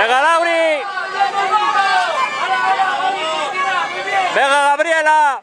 Venga, Lauri. Venga, Gabriela.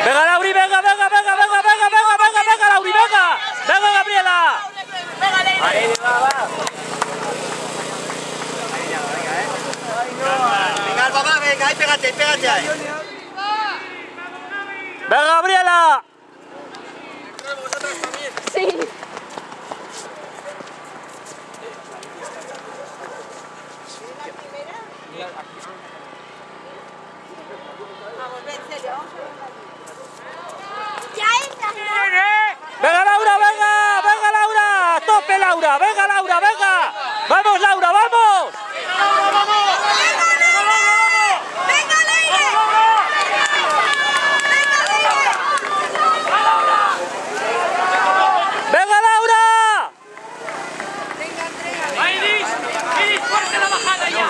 Venga, Lauri, venga, venga, venga, venga, venga, venga, venga, venga, Lauri, venga. Venga, Gabriela. Ahí, va. Venga, papá, venga, ahí pégate ahí. Venga, Gabriela. Vosotros también. Sí. Vamos, ven, en serio, vamos a ver. Venga, Laura, venga, venga, Laura. Tope, Laura, venga, Laura, venga. Vamos, Laura, vamos. ¡Venga, Laura! ¡Ahí, Iris! ¡Fuerte la bajada ya!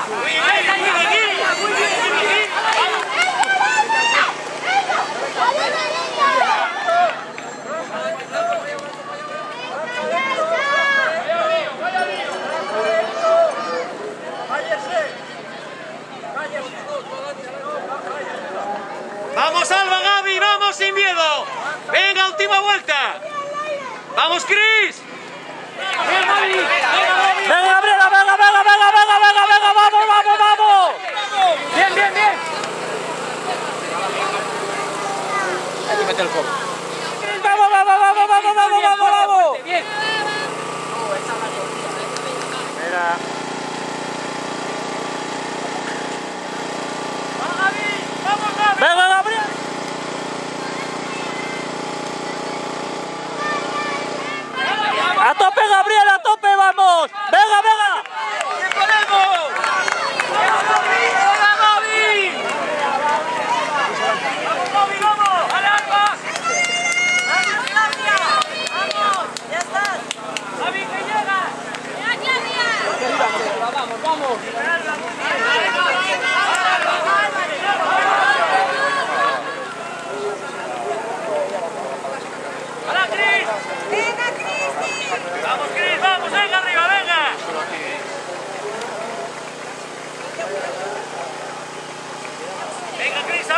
¡Vamos, Alba, Gaby! ¡Vamos sin miedo! ¡Venga, última vuelta! ¡Vamos, Cris! ¡Venga, Gabriela! ¡Venga, venga, venga, venga, venga, venga, venga! ¡Vamos, vamos, vamos! ¡Bien, bien, bien! Hay que meter el foco. ¡Vamos, vamos, vamos, vamos, vamos, vamos, vamos! ¡Bien! Mira. ¡Venga, Gabriel! ¡A tope, Gabriel, a tope, vamos! ¡Venga, venga! ¡Que podemos! ¡Venga, Gaby! ¡Vamos, Gaby, vamos! ¡Dale, Alba! ¡Vamos, Claudia! ¡Vamos! ¡Ya estás! ¡Gaby, que llegas! Vamos, vamos. ¡Hala, Cris! ¡Venga, Cristi! ¡Vamos, Cris! ¡Vamos! ¡Venga, arriba, venga! ¡Venga, Cris, a